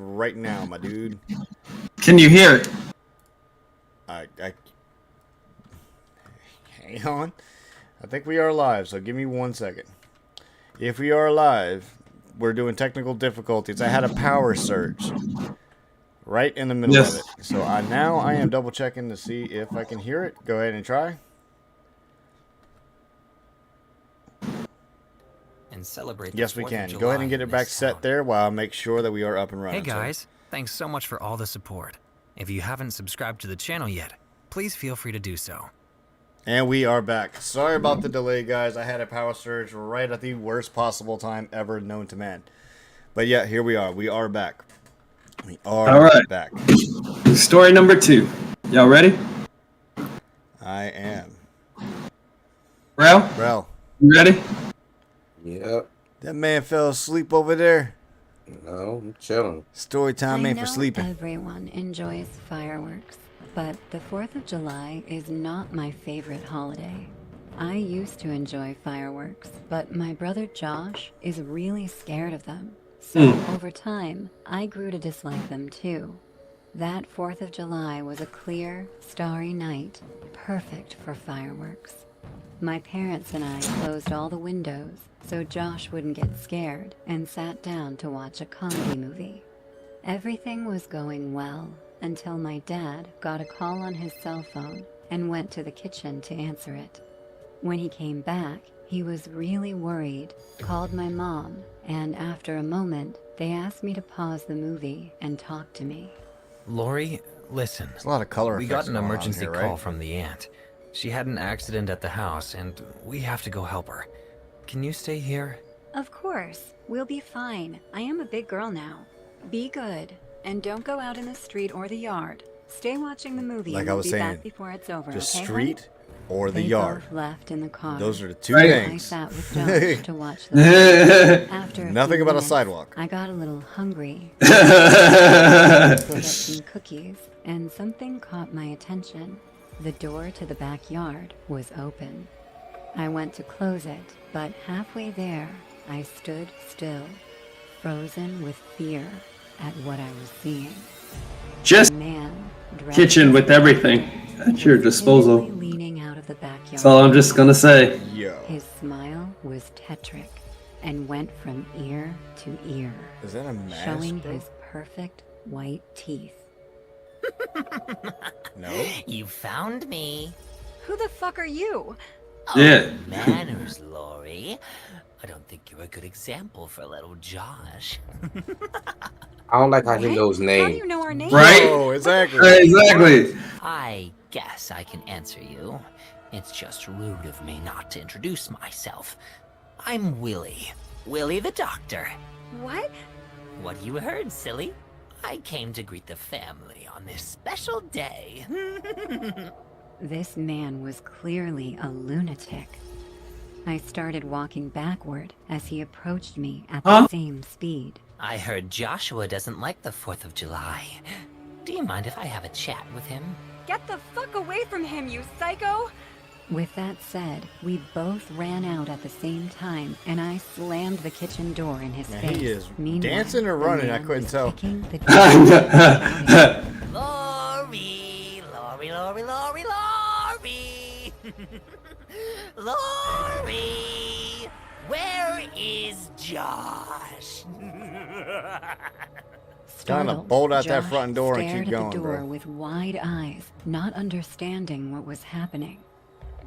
right now, my dude. Can you hear it? I hang on. I think we are live, so give me 1 second. If we are live, we're doing technical difficulties. I had a power surge right in the middle of it. So now I am double checking to see if I can hear it. Go ahead and try. And celebrate. Yes, we can. Go ahead and get it back set there while I make sure that we are up and running. Hey guys, thanks so much for all the support. If you haven't subscribed to the channel yet, please feel free to do so. And we are back. Sorry about the delay, guys. I had a power surge right at the worst possible time ever known to man. But yeah, here we are. We are back. We are back. Story number 2. Y'all ready? I am. Rel, you ready? Yep. That man fell asleep over there. No, I'm chilling. Story time ain't for sleeping. Everyone enjoys fireworks, but the 4th of July is not my favorite holiday. I used to enjoy fireworks, but my brother Josh is really scared of them. So over time, I grew to dislike them too. That 4th of July was a clear, starry night, perfect for fireworks. My parents and I closed all the windows so Josh wouldn't get scared and sat down to watch a comedy movie. Everything was going well until my dad got a call on his cell phone and went to the kitchen to answer it. When he came back, he was really worried, called my mom, and after a moment, they asked me to pause the movie and talk to me. Lori, listen. There's a lot of color We effects got an going on emergency here, call right? from the aunt. She had an accident at the house, and we have to go help her. Can you stay here? Of course, we'll be fine. I am a big girl now. Be good, and don't go out in the street or the yard. Stay watching the movie. Like and I we'll was be saying, back before it's over. The okay, street or the they yard. Both left in the car. Those are the two Right. I things. sat with Josh to watch the movie. After Nothing few about a minutes, sidewalk. I got a little hungry. To get some cookies, and something caught my attention. The door to the backyard was open. I went to close it, but halfway there, I stood still, frozen with fear at what I was seeing. Just A man dressed kitchen as with a everything at your was disposal. timidly leaning out of the backyard. That's all I'm just gonna say. Yo. His smile was tetric and went from ear to ear, Is that a mask, showing bro? his perfect white teeth. No. You found me. Who the fuck are you? Oh, Yeah. manners, Lori. I don't think you're a good example for little Josh. I don't like how he What? knows How do names. you know our names? Right? Oh, exactly. Exactly. I guess I can answer you. It's just rude of me not to introduce myself. I'm Willie. Willie the doctor. What? What you heard, silly? I came to greet the family on this special day. This man was clearly a lunatic. I started walking backward as he approached me at the same speed. I heard Joshua doesn't like the 4th of July. Do you mind if I have a chat with him? Get the fuck away from him, you psycho! With that said, we both ran out at the same time, and I slammed the kitchen door in his Man, face. he is Meanwhile, dancing or the running, I man couldn't was tell. kicking the door shouting, Lori! Lori, Lori, Lori, Lori! Lori! Where is Josh? Startled, bolt out that Josh front door and stared keep at going, the door bro. with wide eyes, not understanding what was happening.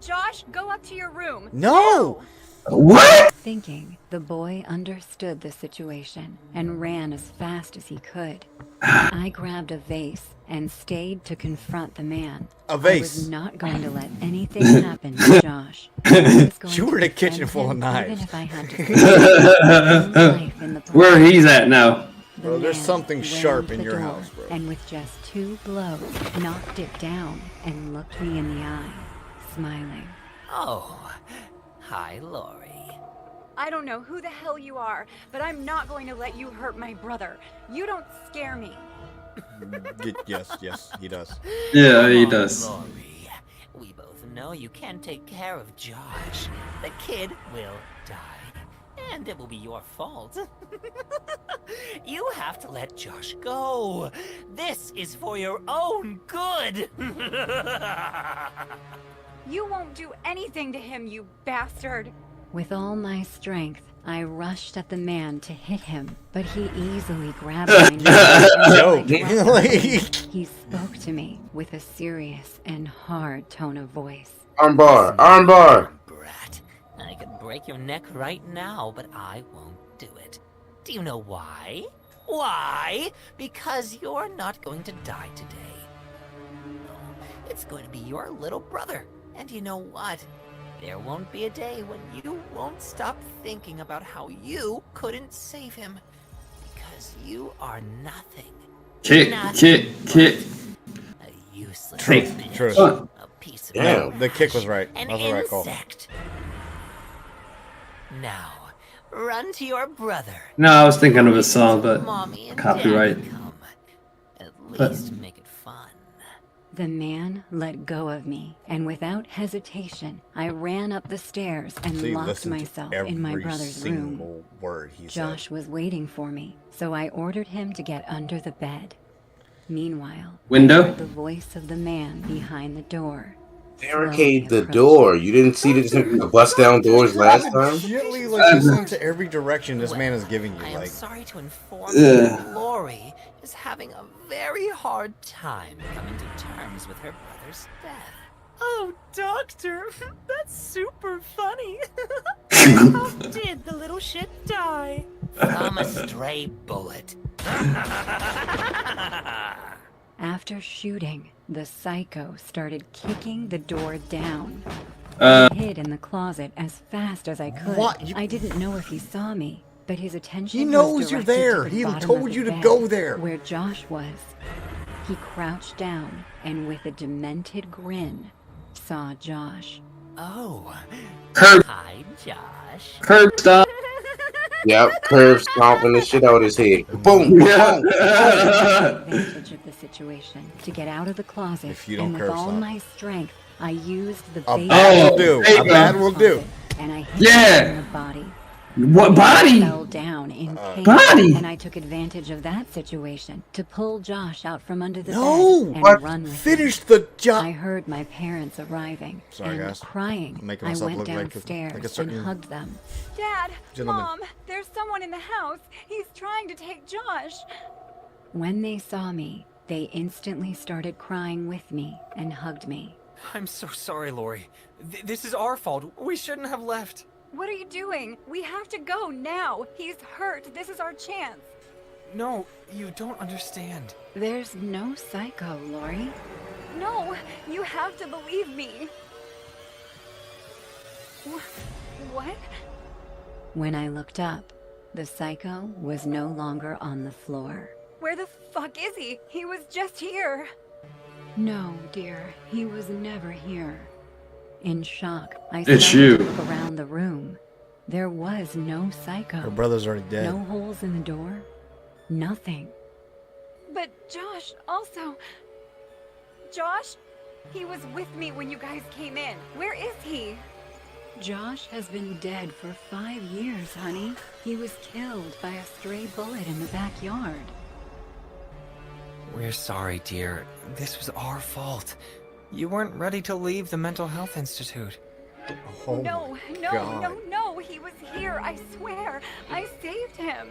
Josh, go up to your room. No! What? Thinking, the boy understood the situation and ran as fast as he could. I grabbed a vase and stayed to confront the man. A I vase. was not going to let anything happen to Josh. I was going You were in to a kitchen defend full of him knives. Even if I had to save my own life in the Where process. he's at now. The Bro, there's man something rammed sharp in the your door, house, bro. And with just 2 blows, knocked it down and looked me in the eye, smiling. Oh, hi, Lori. I don't know who the hell you are, but I'm not going to let you hurt my brother. You don't scare me. Yes, he does. Yeah, he Come on, does. Lori. We both know you can't take care of Josh. The kid will die. and it will be your fault. You have to let Josh go. This is for your own good. You won't do anything to him, you bastard. With all my strength, I rushed at the man to hit him, but he easily grabbed my neck. And Yo, I dropped really? him. He spoke to me with a serious and hard tone of voice. Armbar, armbar. Brat, I could break your neck right now, but I won't do it. Do you know why? Why? Because you're not going to die today. No, it's going to be your little brother. And you know what? There won't be a day when you won't stop thinking about how you couldn't save him. Because you are nothing. Kick. A useless Truth, bitch. truth. A piece of Damn. trash, The kick was right. An That was the right call. insect. Now, run to your brother. No, I was thinking of a song, but Mommy and copyright. Daddy come. At But- least make it fun. The man let go of me, and without hesitation, I ran up the stairs and See, locked listen to myself every in my brother's room. single word he Josh said. was waiting for me, so I ordered him to get under the bed. Meanwhile, Window? I heard the voice of the man behind the door. Barricade slowly the door. You didn't see the bust down doors last time? Gently, like, listening to every direction this man is giving I you. am Like, sorry to inform Ugh. you that Lori is having a very hard time coming to terms with her brother's death. Oh, Doctor, that's super funny. How did the little shit die? From a stray bullet. After shooting, the psycho started kicking the door down. Uh, I hid in the closet as fast as I could. What? You- I didn't know if he saw me, but his attention He knows was you're directed there. to the He bottom told of the you to bed, go there. where Josh was. He crouched down and with a demented grin saw Josh. Oh, curb, hi, Josh. curb stop. Yep, curve stomping the shit out his head. Boom, Yeah. boom. Advantage of the situation to get out of the closet, If you don't and with curb all stop. my strength, I used the A bait bad will do. A bad will do. and I hit Yeah. him in the body. What He body? fell down in pain, Body? and I took advantage of that situation to pull Josh out from under the No! bed and What? run with him. Finish the I job. heard my parents arriving Sorry, and guys. crying. Making I myself went look like a downstairs certain and hugged them. Dad, gentleman. Mom, there's someone in the house. He's trying to take Josh. When they saw me, they instantly started crying with me and hugged me. I'm so sorry, Lori. This is our fault. We shouldn't have left. What are you doing? We have to go now. He's hurt. This is our chance. No, you don't understand. There's no psycho, Lori. No, you have to believe me. What? When I looked up, the psycho was no longer on the floor. Where the fuck is he? He was just here. No, dear, he was never here. In shock, I It's started to you. look around the room. There was no psycho. Her brother's already dead. No holes in the door. Nothing. But Josh also. Josh? He was with me when you guys came in. Where is he? Josh has been dead for 5 years, honey. He was killed by a stray bullet in the backyard. We're sorry, dear. This was our fault. You weren't ready to leave the mental health institute. Oh No, my no, God. no, no. He was here. I swear. I saved him.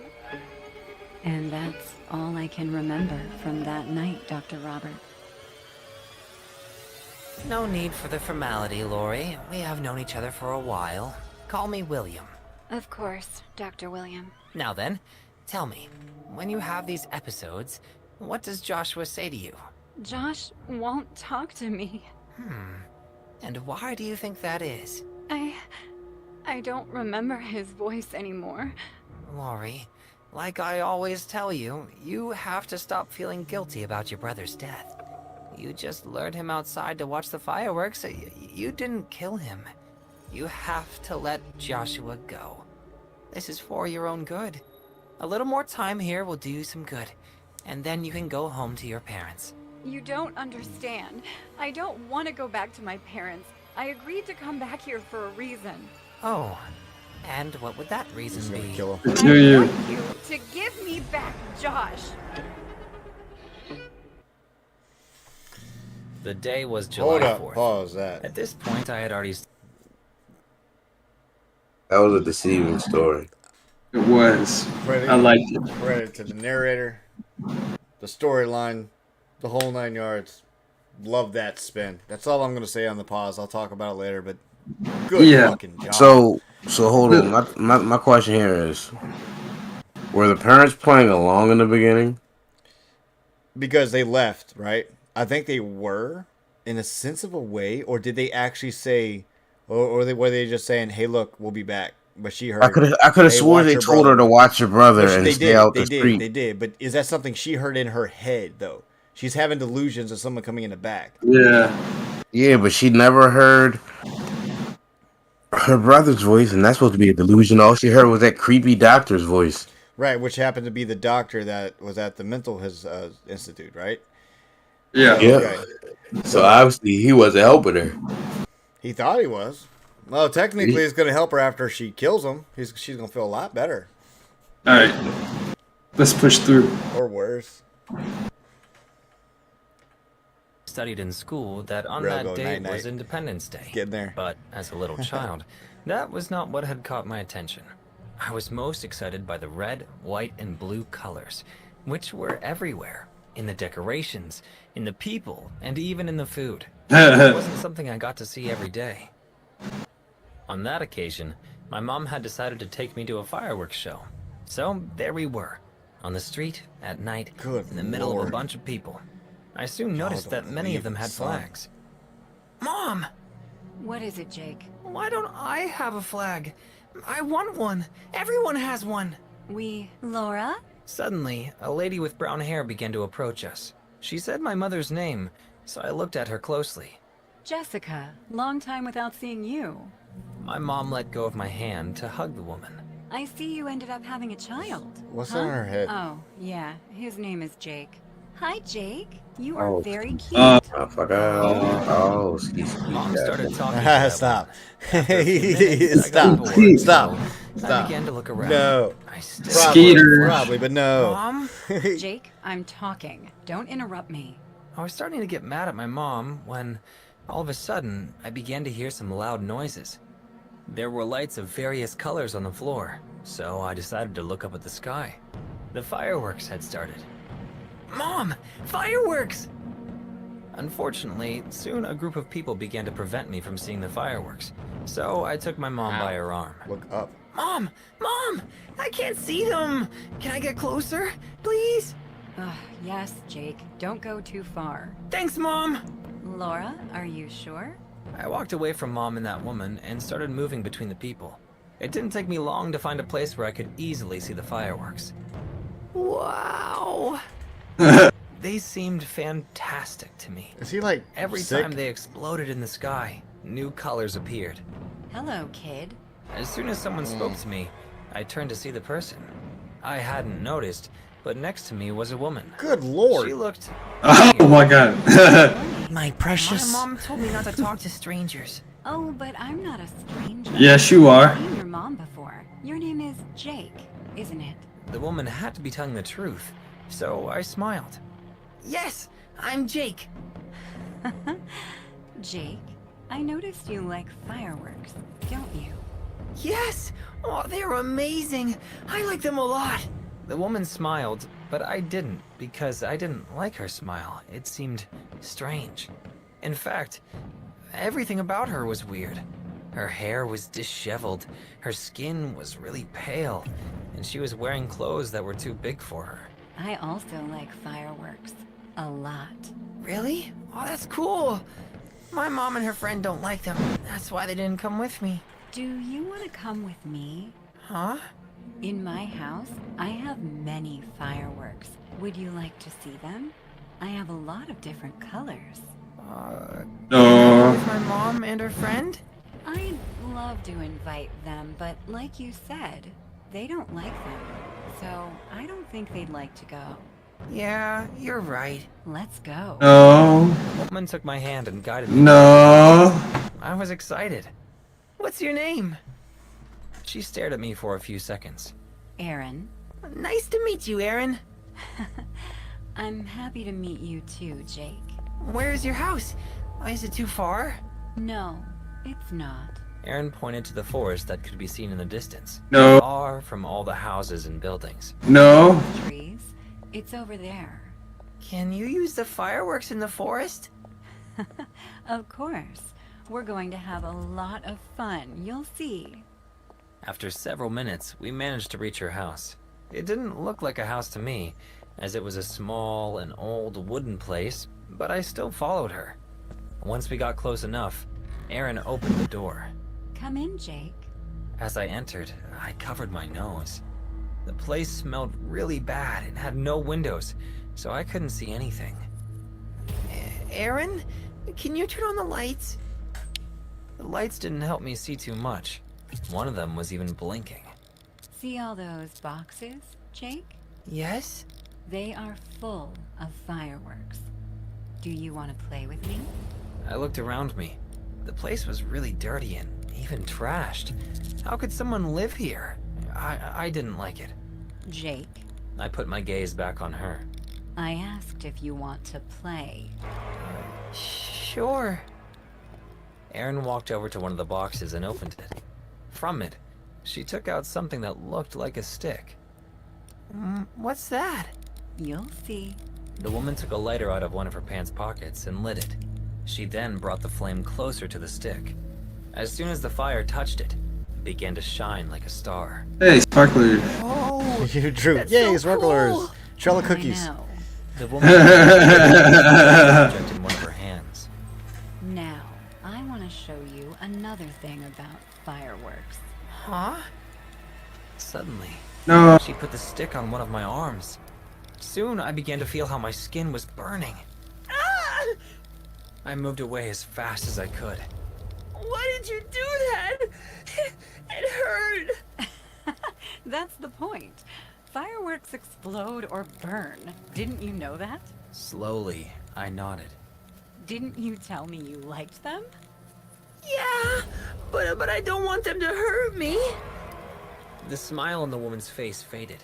And that's all I can remember from that night, Dr. Robert. No need for the formality, Lori. We have known each other for a while. Call me William. Of course, Dr. William. Now then, tell me, when you have these episodes, what does Joshua say to you? Josh won't talk to me. And why do you think that is? I don't remember his voice anymore. Lori, like I always tell you, you have to stop feeling guilty about your brother's death. You just lured him outside to watch the fireworks. You didn't kill him. You have to let Joshua go. This is for your own good. A little more time here will do you some good, and then you can go home to your parents. You don't understand. I don't want to go back to my parents. I agreed to come back here for a reason. Oh, And what would that reason He's gonna be? kill him. To I you. want you to give me back Josh. The day was Hold July up. 4th. Pause that. At this point, I had already That was a deceiving story. It was. Credit, I liked it. credit to the narrator, the storyline, the whole 9 yards. Love that spin. That's all I'm gonna say on the pause. I'll talk about it later, but good Yeah. fucking job. So hold on. My question here is: were the parents playing along in the beginning? Because they left, right? I think they were, in a sense of a way, or did they actually say, or were they just saying, "Hey, look, we'll be back"? But she heard. I could have "Hey, sworn watch they your told her brother." to watch her brother But and they stay did. out They the did. street. They did. But is that something she heard in her head though? She's having delusions of someone coming in the back. Yeah. Yeah, but she never heard her brother's voice, and that's supposed to be a delusion. All she heard was that creepy doctor's voice. Right, which happened to be the doctor that was at the mental institute, right? Yeah. Okay. So obviously he wasn't helping her. He thought he was. Well, technically, it's going to help her after she kills him. She's going to feel a lot better. All right. Let's push through. Or worse. studied in school that on Real that go, day night, was night. Independence Day. Getting there. But as a little child, that was not what had caught my attention. I was most excited by the red, white, and blue colors, which were everywhere. In the decorations, in the people, and even in the food. It wasn't something I got to see every day. On that occasion, my mom had decided to take me to a fireworks show. So there we were, on the street, at night, Good in the middle of Lord. a bunch of people. I soon noticed that many of them had son. flags. Mom! What is it, Jake? Why don't I have a flag? I want one. Everyone has one. Laura? Suddenly, a lady with brown hair began to approach us. She said my mother's name, so I looked at her closely. Jessica. Long time without seeing you. My mom let go of my hand to hug the woman. I see you ended up having a child. What's on her head? Oh, yeah. His name is Jake. Hi, Jake. You are Oh. very cute. Oh, fuck. Oh, excuse me. Mom started talking to that Stop. woman. After a few minutes, I got Stop. bored, Stop. so I Stop. began to look around. No. I still Skeeter. Probably, but no. Mom? Jake, I'm talking. Don't interrupt me. I was starting to get mad at my mom when, all of a sudden, I began to hear some loud noises. There were lights of various colors on the floor, so I decided to look up at the sky. The fireworks had started. Mom! Fireworks! Unfortunately, soon a group of people began to prevent me from seeing the fireworks, so I took my mom by her arm. Look up. Mom! Mom! I can't see them! Can I get closer? Please? Yes, Jake. Don't go too far. Thanks, Mom! Laura, are you sure? I walked away from Mom and that woman and started moving between the people. It didn't take me long to find a place where I could easily see the fireworks. Wow! They seemed fantastic to me. Is he like Every sick? time they exploded in the sky, new colors appeared. Hello, kid. As soon as someone spoke to me, I turned to see the person. I hadn't noticed, but next to me was a woman. Good Lord. She looked... Oh my god. My My precious. mom told me not to talk to strangers. Oh, but I'm not a stranger. Yes, you are. I've seen your mom before. Your name is Jake, isn't it? The woman had to be telling the truth, so I smiled. Yes, I'm Jake. Jake, I noticed you like fireworks, don't you? Yes! Oh, they're amazing! I like them a lot! The woman smiled, but I didn't, because I didn't like her smile. It seemed strange. In fact, everything about her was weird. Her hair was disheveled, her skin was really pale, and she was wearing clothes that were too big for her. I also like fireworks. A lot. Really? Oh, that's cool! My mom and her friend don't like them. That's why they didn't come with me. Do you want to come with me? Huh? In my house, I have many fireworks. Would you like to see them? I have a lot of different colors. No. With my mom and her friend? I'd love to invite them, but like you said, they don't like them. So I don't think they'd like to go. Yeah, you're right. Let's go. No. The woman took my hand and guided me. No. I was excited. What's your name? She stared at me for a few seconds. Aaron, Nice to meet you, Aaron. I'm happy to meet you too, Jake. Where's your house? Is it too far? No, it's not. Aaron pointed to the forest that could be seen in the distance, No. far from all the houses and buildings. No. Trees, it's over there. Can you use the fireworks in the forest? Of course. We're going to have a lot of fun, you'll see. After several minutes, we managed to reach her house. It didn't look like a house to me, as it was a small and old wooden place, but I still followed her. Once we got close enough, Aaron opened the door. Come in, Jake. As I entered, I covered my nose. The place smelled really bad and had no windows, so I couldn't see anything. Aaron, can you turn on the lights? The lights didn't help me see too much. One of them was even blinking. See all those boxes, Jake? Yes? They are full of fireworks. Do you want to play with me? I looked around me. The place was really dirty and even trashed. How could someone live here? I didn't like it. Jake, I put my gaze back on her. I asked if you want to play. Sure. Erin walked over to one of the boxes and opened it. From it, she took out something that looked like a stick. What's that? You'll see. The woman took a lighter out of one of her pants pockets and lit it. She then brought the flame closer to the stick. As soon as the fire touched it, it began to shine like a star. Hey, sparkler. Oh, You drew. that's Yay, so sparklers! cool. Trail of I cookies. know. The woman had an object in one of her hands. Now, I want to show you another thing about fireworks. Huh? Suddenly, No. she put the stick on one of my arms. Soon, I began to feel how my skin was burning. Ah! I moved away as fast as I could. Why did you do that? It hurt. That's the point. Fireworks explode or burn. Didn't you know that? Slowly, I nodded. Didn't you tell me you liked them? Yeah, but I don't want them to hurt me. The smile on the woman's face faded.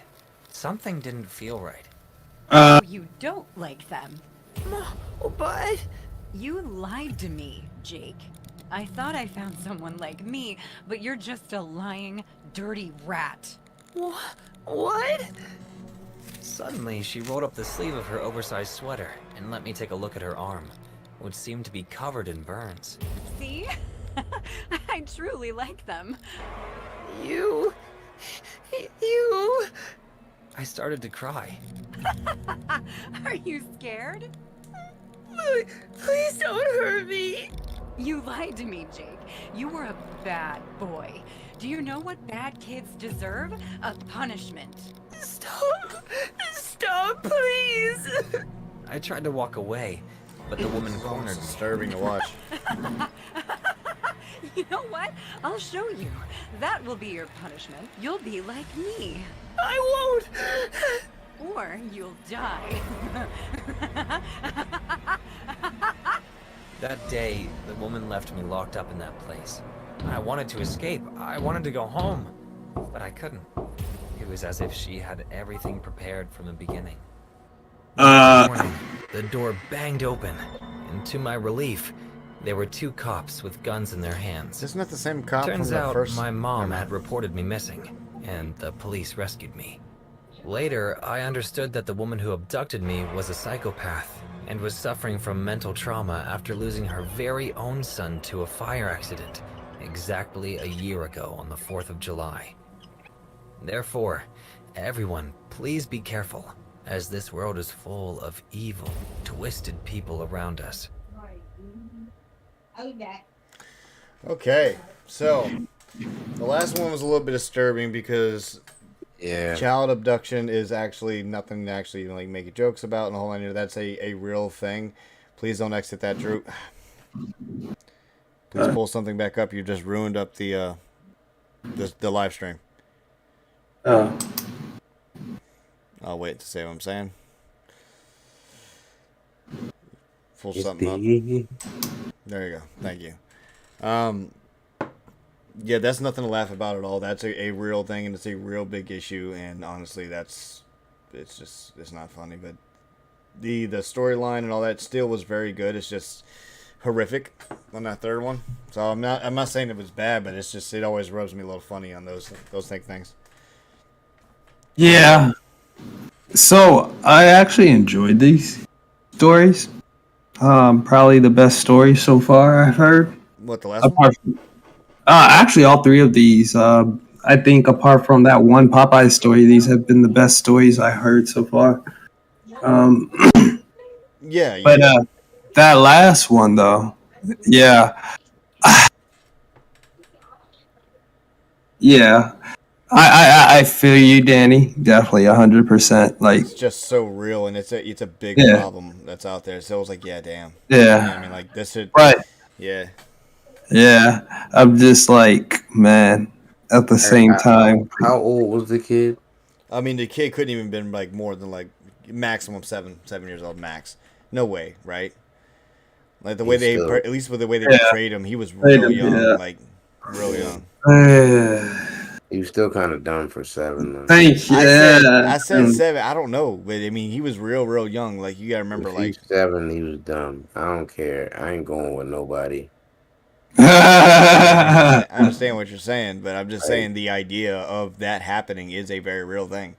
Something didn't feel right. You don't like them. But You lied to me, Jake. I thought I found someone like me, but you're just a lying, dirty rat. what? Suddenly, she rolled up the sleeve of her oversized sweater and let me take a look at her arm, which seemed to be covered in burns. See? I truly like them. You. I started to cry. Are you scared? Please don't hurt me. You lied to me, Jake. You were a bad boy. Do you know what bad kids deserve? A punishment. Stop, please. I tried to walk away, but the woman cornered It's me. disturbing to watch. You know what? I'll show you. That will be your punishment. You'll be like me. I won't. Or you'll die. That day, the woman left me locked up in that place. I wanted to escape. I wanted to go home, but I couldn't. It was as if she had everything prepared from the beginning. That morning, the door banged open, and to my relief, there were two cops with guns in their hands. Isn't that the same cop from Turns the out first? my mom had reported me missing, and the police rescued me. Later, I understood that the woman who abducted me was a psychopath and was suffering from mental trauma after losing her very own son to a fire accident exactly a year ago on the 4th of July. Therefore, everyone, please be careful, as this world is full of evil, twisted people around us. Okay, so the last one was a little bit disturbing because Yeah. child abduction is actually nothing to actually like make jokes about and the whole idea. That's a real thing. Please don't exit that, Drew. Please pull something back up. You just ruined up the live stream. Oh. I'll wait to say what I'm saying. Pull It's something up. the- There you go. Thank you. Yeah, that's nothing to laugh about at all. That's a real thing, and it's a real big issue. And honestly, it's not funny. But the storyline and all that still was very good. It's just horrific on that third one. So I'm not saying it was bad, but it's just it always rubs me a little funny on those things. Yeah. So I actually enjoyed these stories. Probably the best story so far I've heard. What, the last one? Apart from, actually, all three of these. I think apart from that one Popeye story, these have been the best stories I heard so far. Um, Yeah, yeah. but that last one though, yeah, yeah. I feel you, Danny. Definitely 100%. Like, It's just so real, and it's a big yeah, problem that's out there. So I was like, yeah, damn. yeah, I mean, like this should, right, yeah. yeah. I'm just like, man. At the Hey, same time, how old was the kid? I mean, the kid couldn't even been like more than like maximum 7 years old max. No way, right? Like the way He's still. at least with the way they yeah, portrayed him, he was real young, yeah. like real young. He was still kind of dumb for 7. Though. Thank you. I said 7. I don't know, but I mean, he was real young. Like you gotta remember, If like he's 7, he was dumb. I don't care. I ain't going with nobody. I understand what you're saying, but I'm just Like, saying the idea of that happening is a very real thing.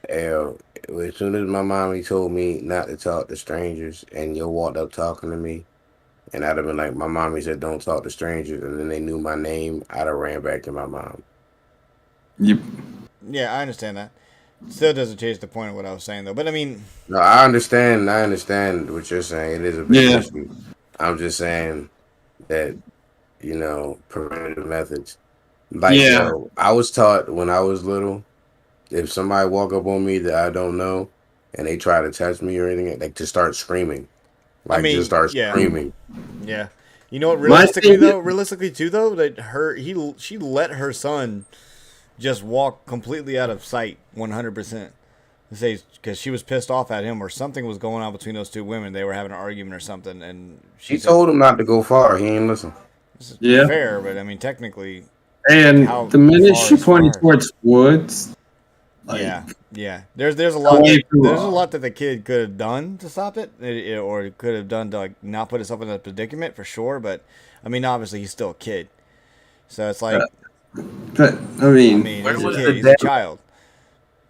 hell, as soon as my mommy told me not to talk to strangers, and you walked up talking to me, and I'd have been like, my mommy said don't talk to strangers, and then they knew my name, I'd have ran back to my mom. Yep. Yeah, I understand that. Still doesn't change the point of what I was saying, though. But I mean, No, I understand. I understand what you're saying. It is a big Yeah. issue. I'm just saying that, preventative methods. Like, Yeah. yo, I was taught when I was little, if somebody walk up on me that I don't know and they try to touch me or anything, like to start screaming. I Like, just mean, start yeah, screaming. yeah. You know what? My thing- Realistically too, though, that she let her son just walk completely out of sight, 100%. Say because she was pissed off at him or something was going on between those two women. They were having an argument or something, and She said, told him not to go far. He ain't listen. "This is Yeah. fair, but I mean, technically, And how the minute far she is pointed far?" towards woods, like, Yeah. There's a lot way that, too there's a long. lot that the kid could have done to stop it, or could have done to like not put himself in a predicament for sure. But I mean, obviously, he's still a kid, so it's like, but I I mean, mean, Where he's a was kid, the he's a dad? child.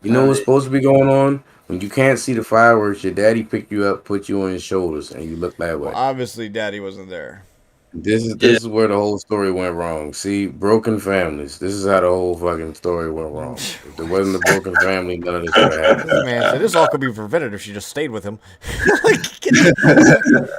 You know what's supposed to be going on? When you can't see the fireworks, your daddy picked you up, put you on his shoulders, and you look that Well, way. obviously, Daddy wasn't there. This is yeah, this is where the whole story went wrong. See, broken families. This is how the whole fucking story went wrong. If there wasn't a broken family, none of this would have happened. This man said this all could be prevented if she just stayed with him.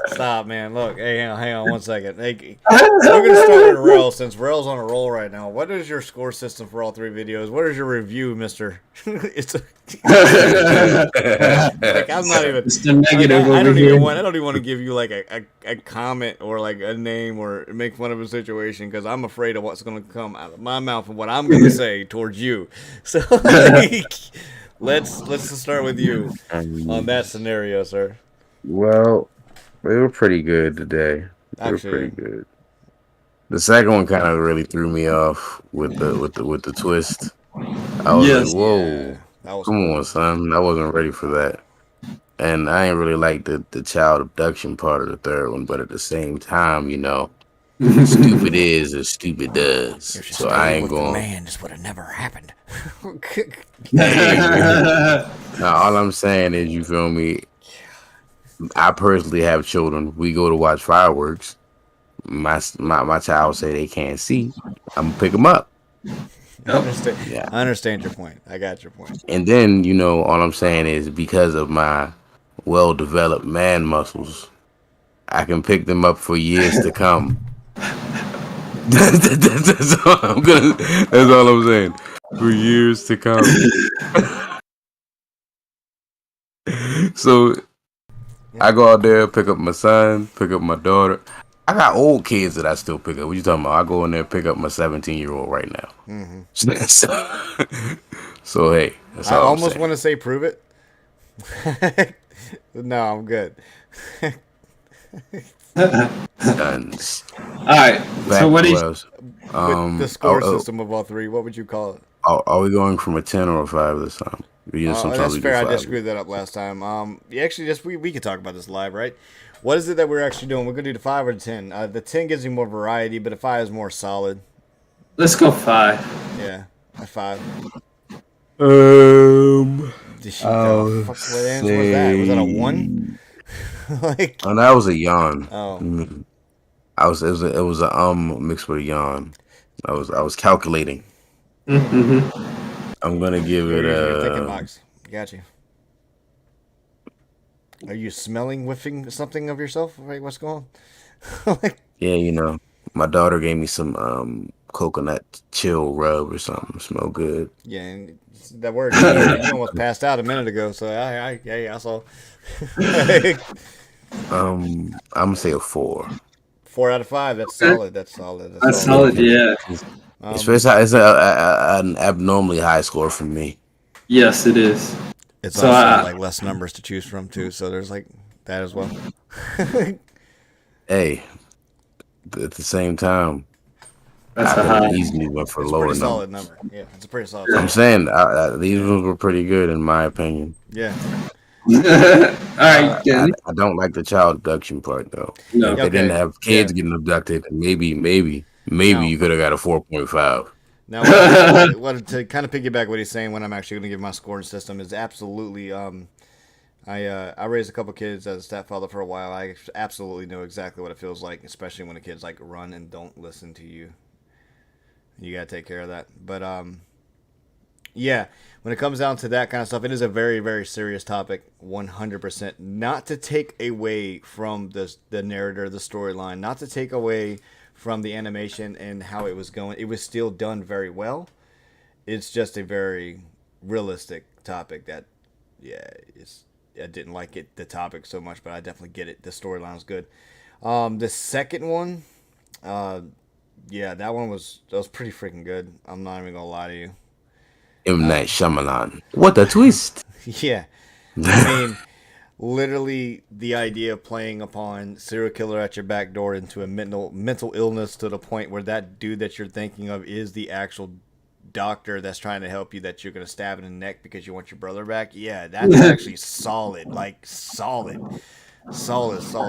Stop, man. Look, hey, hang on 1 second. Hey, we're gonna start with Rel since Rel's on a roll right now. What is your score system for all 3 videos? What is your review, Mister? It's a, like I'm not even. it's the negative I over don't here. even want. I don't even want to give you like a comment or like a name or make fun of a situation because I'm afraid of what's gonna come out of my mouth and what I'm gonna say towards you. So like, let's just start with you on that scenario, sir. Well, they were pretty good today. They were pretty Actually, good. The second one kind of really threw me off with the twist. I was like, Yes. yeah, "Whoa, that was come cool. on, son! I wasn't ready for that." And I ain't really like the child abduction part of the third one, but at the same time, stupid is as stupid does. If she So I stayed ain't with the going. man, this would have never happened. Now, all I'm saying is, you feel me? I personally have children. We go to watch fireworks. My child say they can't see. I'm gonna pick them up. I understand. Yeah. I understand your point. I got your point. And then, all I'm saying is because of my well-developed man muscles, I can pick them up for years to come. That's all I'm saying. For years to come. So I go out there, pick up my son, pick up my daughter. I got old kids that I still pick up. What you talking about? I go in there and pick up my 17-year-old right now. Mm-hmm. So hey, that's I all I'm almost saying. want to say prove it. No, I'm good. Guns. All right. Back So what to is? us. With the score system of all three, what would you call it? Are we going from a 10 or a 5 this time? Sometimes That's we do fair. I 5. just screwed that up last time. Yeah, actually, just we could talk about this live, right? What is it that we're actually doing? We're gonna do the 5 or the 10. The 10 gives you more variety, but the 5 is more solid. Let's go 5. Yeah, a 5. I'll Fuck, what answer was that? Was that a 1? Like, Oh, that was a yawn. oh, It was a mixed with a yawn. I was calculating. Mm-hmm. I'm gonna give you're it using your thinking a. box. Got you. Are you smelling, whiffing something of yourself? Right, what's going on? Like, Yeah, my daughter gave me some coconut chill rub or something. Smell good. yeah, and that word. You almost passed out a minute ago, so I saw. I'm gonna say a 4. 4 out of 5. That's solid. That's solid. That's That's solid. solid. Yeah. It's an abnormally high score for me. Yes, it is. It's So, also like less numbers to choose from too, so there's like that as well. Hey, at the same time, That's I a could high. have easily went for a It's a lower pretty number. solid number. Yeah, it's a pretty solid. I'm saying these ones were pretty good in my opinion. Yeah. All right, Danny. I don't like the child abduction part though. No. If they didn't Okay, have kids yeah. getting abducted, maybe No. you could have got a 4.5. Now, what to kind of piggyback what he's saying, when I'm actually going to give my scoring system is absolutely. I raised a couple kids as a stepfather for a while. I absolutely know exactly what it feels like, especially when the kids like run and don't listen to you. You got to take care of that. But yeah, when it comes down to that kind of stuff, it is a very, very serious topic. 100%. Not to take away from the narrator, the storyline. Not to take away from the animation and how it was going. It was still done very well. It's just a very realistic topic that, yeah, I didn't like the topic so much, but I definitely get it. The storyline was good. The second one, yeah, that was pretty freaking good. I'm not even gonna lie to you. M. Night Shyamalan. What a twist! Yeah, I mean, literally the idea of playing upon serial killer at your back door into a mental illness to the point where that dude that you're thinking of is the actual doctor that's trying to help you, that you're gonna stab in the neck because you want your brother back. Yeah, that's actually solid. Like solid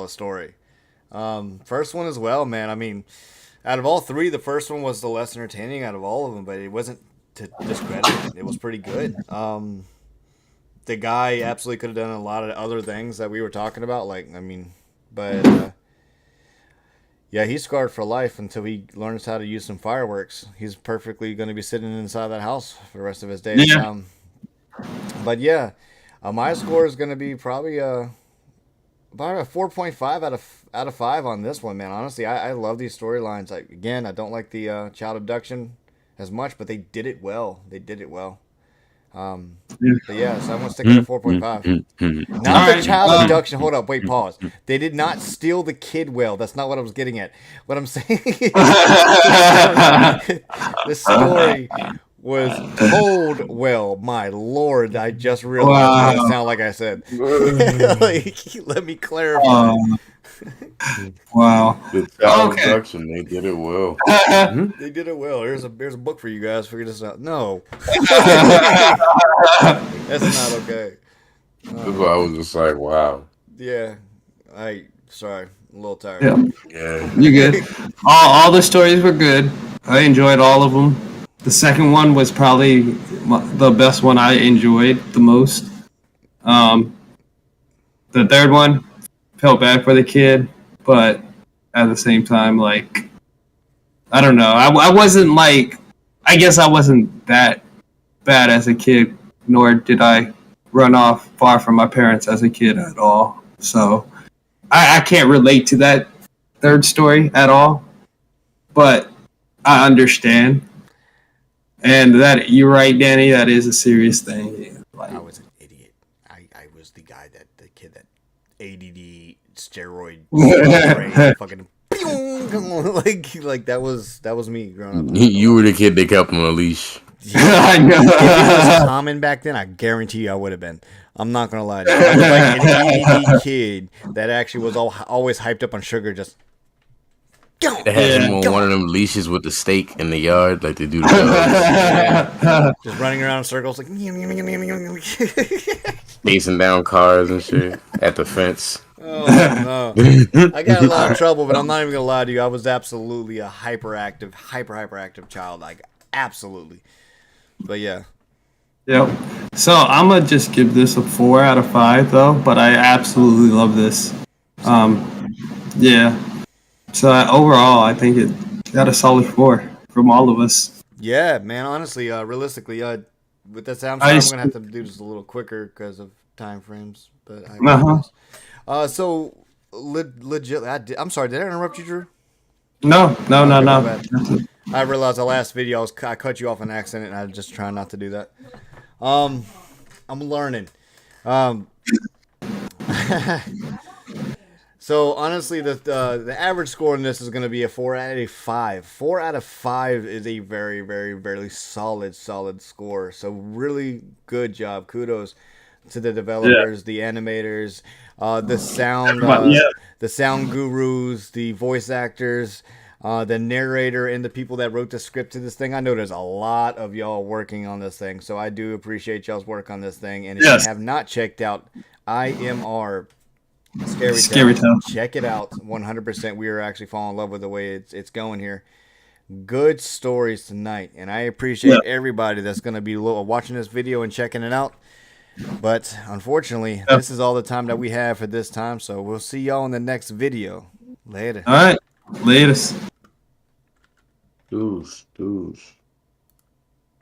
story. First one as well, man. I mean, out of all three, the first one was the less entertaining out of all of them, but it wasn't to discredit it. It was pretty good. The guy absolutely could have done a lot of other things that we were talking about. Like, I mean, but yeah, he's scarred for life until he learns how to use some fireworks. He's perfectly going to be sitting inside that house for the rest of his days. Yeah. But yeah, my score is going to be probably about a 4.5 out of 5 on this one, man. Honestly, I love these storylines. Like, again, I don't like the child abduction as much, but they did it well. But yeah, so I'm going to stick with a 4.5. Not the child abduction. Hold up. Wait, pause. They did not steal the kid well. That's not what I was getting at. What I'm saying is the story was told well. My Lord, I just realized what it sounded like I said. Like, let me clarify. Wow. The child abduction, they did it well. They did it well. There's a book for you guys. Figure this out. No. That's not okay. That's why I was just like, wow. Yeah. Sorry. I'm a little tired. Yeah. You good? All the stories were good. I enjoyed all of them. The second one was probably the best one I enjoyed the most. The third one, felt bad for the kid, but at the same time, like, I don't know. I wasn't like, I guess I wasn't that bad as a kid, nor did I run off far from my parents as a kid at all. So I can't relate to that third story at all, but I understand. And that, you're right, Danny, that is a serious thing. Like, I was an idiot. I was the kid that ADD steroid brain, fucking like that was me growing up. You were the kid they kept on a leash. I know. If it was common back then, I guarantee you I would have been. I'm not gonna lie to you. I was like an ADD kid that actually was always hyped up on sugar. Just They had him on one of them leashes with the stake in the yard, like they do the dogs. Just running around in circles, like Chasing down cars and shit at the fence. oh no! I got in a lot of trouble, but I'm not even gonna lie to you. I was absolutely a hyperactive child, like absolutely. But yeah. Yep. So I'm gonna just give this a 4 out of 5 though, but I absolutely love this. Yeah. So overall, I think it got a solid 4 from all of us. Yeah, man. Honestly, realistically, with that sound, I'm gonna have to do this a little quicker because of time frames. But I apologize. So legit. I'm sorry. Did I interrupt you, Drew? No. I realized the last video I cut you off on accident, and I was just trying not to do that. I'm learning. So honestly, the average score in this is going to be a 4 out of 5. 4 out of 5 is a very, very, very solid score. So really good job. Kudos to the developers, the animators, the sound gurus, the voice actors, the narrator, and the people that wrote the script to this thing. I know there's a lot of y'all working on this thing, so I do appreciate y'all's work on this thing. And if you have not checked out IMR Scary Tales, check it out. 100%. We are actually falling in love with the way it's going here. Good stories tonight, and I appreciate everybody that's going to be watching this video and checking it out. But unfortunately, this is all the time that we have for this time, so we'll see y'all in the next video. Later. All right. Latest. Deuce.